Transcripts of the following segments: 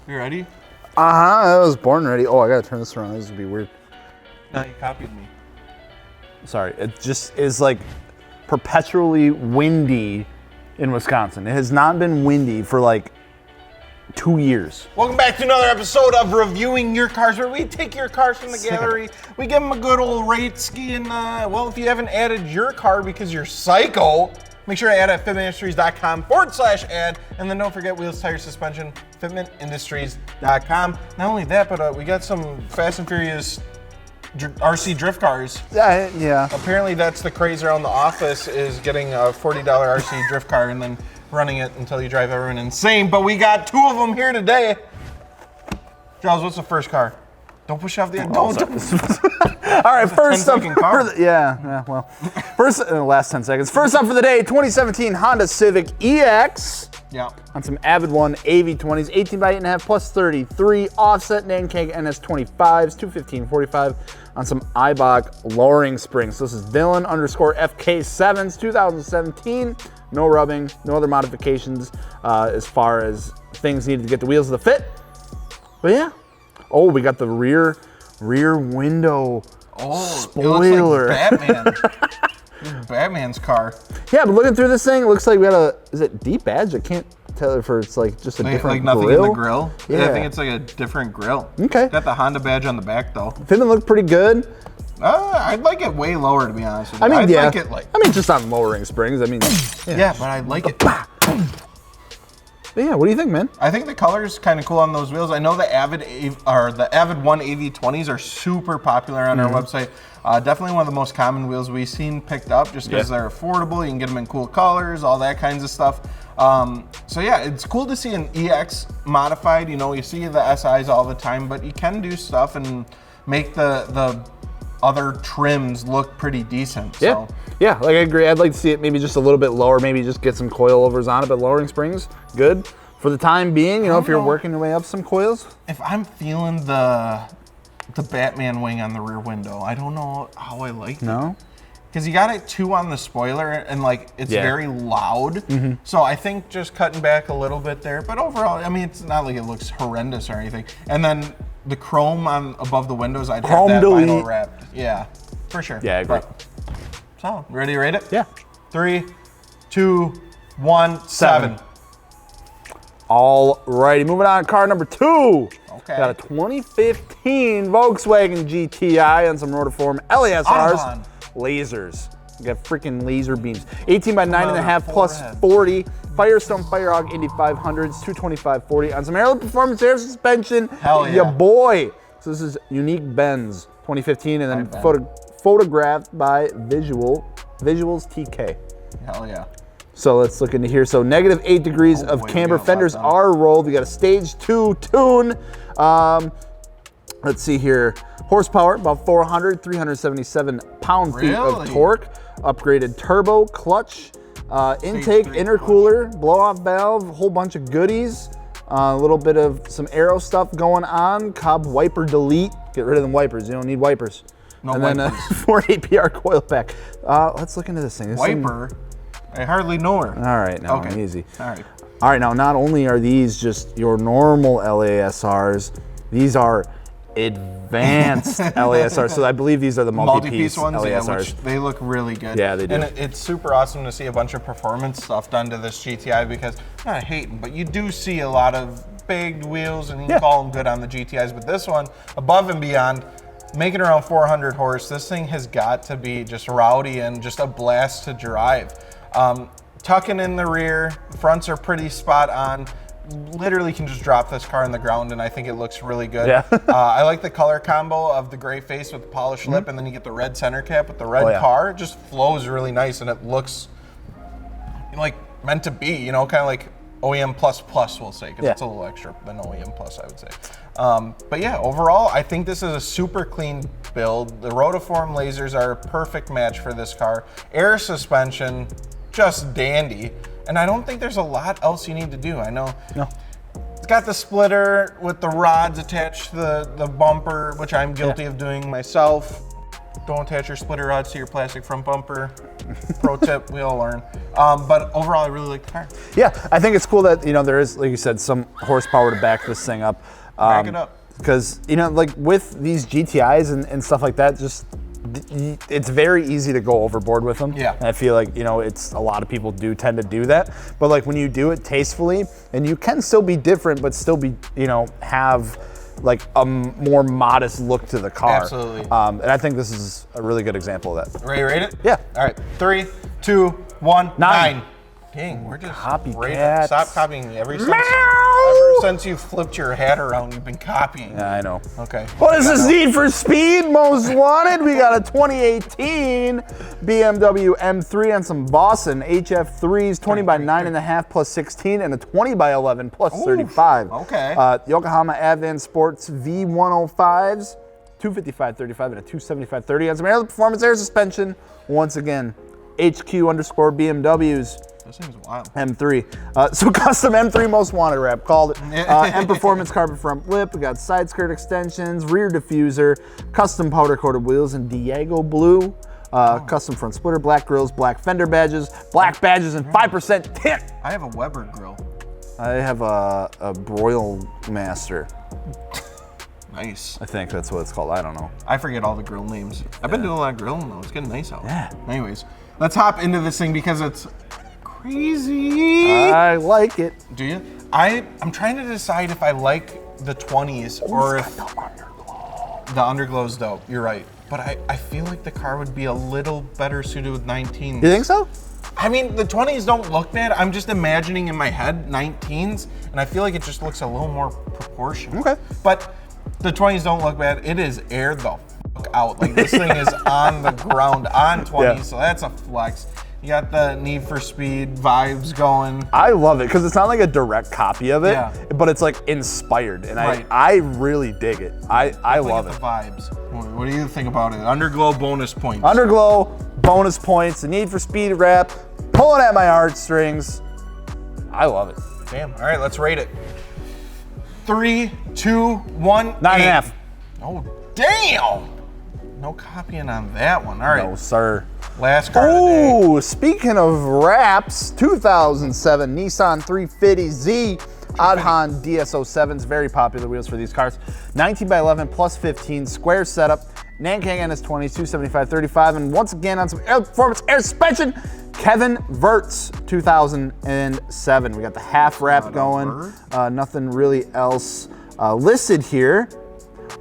You ready? I was born ready. Oh, I gotta turn this around. This would be weird. No, you copied me. Sorry, it just is like perpetually windy in Wisconsin. It has not been windy for like 2 years. Welcome back to another episode of Reviewing Your Cars, where we take your cars from the gallery, we give them a good old rate ski, and well, if you haven't added your car because you're psycho, make sure to add at fitmentindustries.com/ad, and then don't forget wheels, tires, suspension, fitmentindustries.com. Not only that, but we got some Fast and Furious RC drift cars. Yeah. Apparently that's the craze around the office, is getting a $40 RC drift car and then running it until you drive everyone insane. But we got two of them here today. Giles, what's the first car? Don't push off the end. Don't. All right, first up. Car. First in the last 10 seconds. First up for the day, 2017 Honda Civic EX. Yeah. On some Avid One AV20s, 18 by 8.5 plus 33 offset Nankang NS25s, 215/45 on some Eibach lowering springs. So this is Dylan _FK7s, 2017. No rubbing, no other modifications as far as things needed to get the wheels to the fit. But yeah. Oh, we got the rear window spoiler. It looks like Batman. Batman's car. Yeah, but looking through this thing, it looks like we got is it deep badge? I can't tell if it's like just a different like nothing grill. in the grill. Yeah, I think it's like a different grill. Okay. Got the Honda badge on the back though. Fitment looked pretty good. I'd like it way lower, to be honest with you. I mean, I'd like it like. I mean, just on lowering springs. I mean, yeah, but I like it. But yeah, what do you think, man? I think the color's kind of cool on those wheels. I know the Avid One AV20s are super popular on our website. Definitely one of the most common wheels we've seen picked up, just because they're affordable. You can get them in cool colors, all that kinds of stuff. So yeah, it's cool to see an EX modified. You know, you see the SIs all the time, but you can do stuff and make the other trims look pretty decent. Yeah, so. Yeah, like I agree. I'd like to see it maybe just a little bit lower, maybe just get some coilovers on it, but lowering springs, good. For the time being, you know, if you're working your way up some coils. If I'm feeling the Batman wing on the rear window, I don't know how I like it. No? Because you got it too on the spoiler, and like it's very loud. So I think just cutting back a little bit there, but overall, I mean, it's not like it looks horrendous or anything. And then the chrome on above the windows, I'd have that vinyl wrapped. Yeah, for sure. Yeah, I agree. So, ready to rate it? Yeah. 3, 2, 1, 7. All righty, moving on to car number 2. Okay. Got a 2015 Volkswagen GTI on some rotiform LASRs. Lasers. We got freaking laser beams. 18 by 9.5 plus 40. Firestone Firehawk Indy 500s, 225/40 on some Aero Performance air suspension. Hell yeah. Ya boy. So this is Unique Benz 2015, and then photographed by Visuals TK. Hell yeah. So let's look into here. So -8 degrees of camber fenders are rolled. We got a stage 2 tune. Let's see here. Horsepower, about 400, 377 pound-feet of torque. Upgraded turbo, clutch, intake, intercooler, blow-off valve, a whole bunch of goodies. A little bit of some aero stuff going on. Cobb wiper delete. Get rid of them wipers. You don't need wipers. No and wipers. then a Ford APR coil pack. Let's look into this thing. Wiper? I hardly know her. All right, now easy. All right. All right, now not only are these just your normal LASRs, these are advanced LASRs. So I believe these are the multi-piece ones, LASRs. yeah, which they look really good. Yeah, they do. And it's super awesome to see a bunch of performance stuff done to this GTI, because I'm not hating, but you do see a lot of big wheels, and you can call them good on the GTIs, but this one, above and beyond, making around 400 horse, this thing has got to be just rowdy and just a blast to drive. Tucking in the rear, fronts are pretty spot on. Literally can just drop this car on the ground, and I think it looks really good. Yeah. I like the color combo of the gray face with the polished lip, and then you get the red center cap with the red car. It just flows really nice, and it looks like meant to be, you know, kind of like OEM plus we'll say, because it's a little extra than OEM plus, I would say. But yeah, overall, I think this is a super clean build. The rotiform lasers are a perfect match for this car. Air suspension, just dandy. And I don't think there's a lot else you need to do. I know. No. It's got the splitter with the rods attached to the bumper, which I'm guilty of doing myself. Don't attach your splitter rods to your plastic front bumper. Pro tip, we all learn. But overall, I really like the car. Yeah, I think it's cool that, you know, there is, like you said, some horsepower to back this thing up. Back it up. Because, you know, like with these GTIs and stuff like that, just it's very easy to go overboard with them. Yeah. And I feel like, you know, it's a lot of people do tend to do that. But like when you do it tastefully, and you can still be different, but still be, you know, have like a more modest look to the car. Absolutely. And I think this is a really good example of that. Ready to rate it? Yeah. All right. 3, 2, 1, 9. Dang, we're just copycats. Stop copying me. Ever since you flipped your hat around, you've been copying. Yeah, I know. Okay. What is this Need for Speed Most Wanted? We got a 2018 BMW M3 and some Boston HF3s, 20 by 9.5 plus 16, and a 20 by 11 plus 35. Okay. Yokohama Advan Sports V105s, 255/35 and a 275/30. And some air performance air suspension. Once again, HQ_BMWs. This thing's wild. M3. So custom M3 Most Wanted wrap, called it. M Performance carbon front lip. We got side skirt extensions, rear diffuser, custom powder coated wheels in Diego blue, custom front splitter, black grills, black fender badges, and 5% tint. I have a Weber grill. I have a Broil Master. Nice. I think that's what it's called. I don't know. I forget all the grill names. I've been doing a lot of grilling though. It's getting nice out. Yeah. Anyways, let's hop into this thing because it's crazy. I like it. Do you? I'm trying to decide if I like the 20s or if the underglow. The underglow's dope. You're right. But I feel like the car would be a little better suited with 19s. You think so? I mean, the 20s don't look bad. I'm just imagining in my head 19s, and I feel like it just looks a little more proportional. Okay. But the 20s don't look bad. It is air the fuck out. Like this thing is on the ground on 20s, so that's a flex. You got the Need for Speed vibes going. I love it because it's not like a direct copy of it, Yeah. but it's like inspired, and Right. I really dig it. I love Look it. at the vibes. What do you think about it? Underglow bonus points. Underglow, bonus points, the Need for Speed wrap, pulling at my heartstrings. I love it. Damn. All right, let's rate it. 3, 2, 1, 9.5. Oh, damn. No copying on that one. All right. No, sir. Last car of the day. Ooh, speaking of wraps, 2007 Nissan 350Z Adhan DSO7s, very popular wheels for these cars. 19 by 11 plus 15, square setup, Nankang NS20s, 275/35, and once again on some air performance air suspension, Kevin Wirtz, 2007. We got the half wrap going, nothing really else listed here.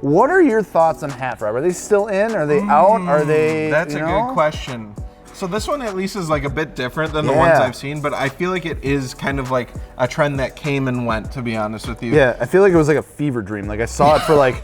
What are your thoughts on half wrap? Are they still in? Are they out? Are they? That's a good question. So this one at least is like a bit different than the ones I've seen, but I feel like it is kind of like a trend that came and went, to be honest with you. Yeah, I feel like it was like a fever dream. Like I saw it for like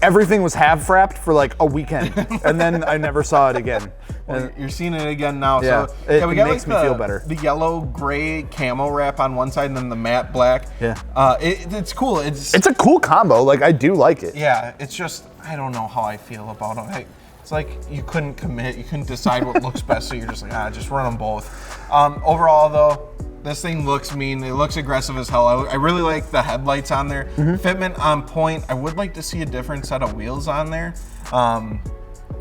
everything was half wrapped for like a weekend, and then I never saw it again. Well, you're seeing it again now. Yeah, so it we got makes like me feel better. The yellow gray camo wrap on one side and then the matte black. Yeah. It's cool. It's a cool combo. Like I do like it. Yeah, it's just I don't know how I feel about it. It's like you couldn't commit, you couldn't decide what looks best, so you're just like, just run them both. Overall though, this thing looks mean. It looks aggressive as hell. I really like the headlights on there. Fitment on point. I would like to see a different set of wheels on there.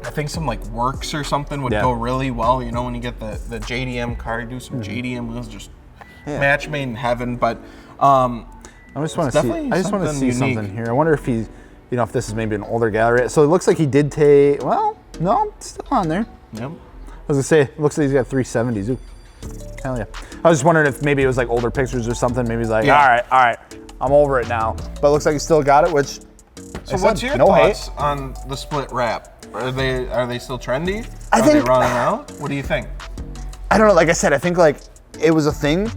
I think some like Works or something would go really well. You know, when you get the JDM car, you do some JDM wheels, just match made in heaven. But I just want to see. I just want to see something here. I wonder if he's, you know, if this is maybe an older gallery. So it looks like he did take. Well, no, it's still on there. Yep. I was gonna say, it looks like he's got 370s. Ooh. Hell yeah. I was just wondering if maybe it was like older pictures or something. Maybe he's like, all right, I'm over it now. But it looks like he still got it, which. So what's your thoughts on the split wrap? Are they still trendy? Are they running out? What do you think? I don't know. Like I said, I think like it was a thing,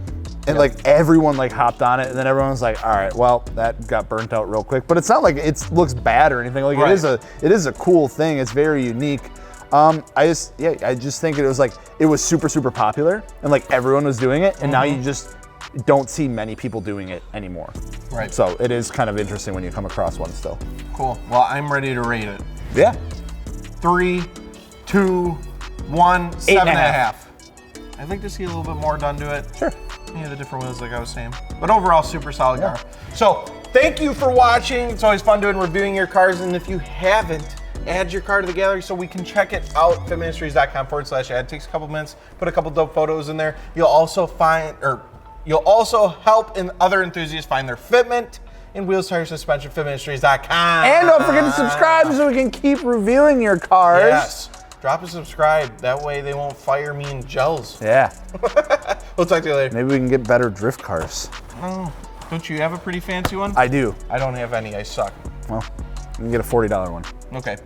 and like everyone like hopped on it, and then everyone was like, all right, well that got burnt out real quick. But it's not like it looks bad or anything. Like it is a cool thing. It's very unique. I just think it was super popular, and like everyone was doing it, and now you just don't see many people doing it anymore. Right. So it is kind of interesting when you come across one still. Cool. Well, I'm ready to rate it. Yeah. 3, 2, 1, 7.5. I'd like to see a little bit more done to it. Sure. The different wheels like I was saying. But overall, super solid car. So thank you for watching. It's always fun doing reviewing your cars, and if you haven't add your car to the gallery so we can check it out. fitministries.com/ad. Takes a couple minutes. Put a couple dope photos in there. You'll also help other enthusiasts find their fitment in wheels, tires, suspension. fitministries.com. And don't forget to subscribe so we can keep reviewing your cars. Yes. Drop a subscribe. That way they won't fire me in gels. Yeah. We'll talk to you later. Maybe we can get better drift cars. Oh, don't you have a pretty fancy one? I do. I don't have any. I suck. Well, you can get a $40 one. Okay.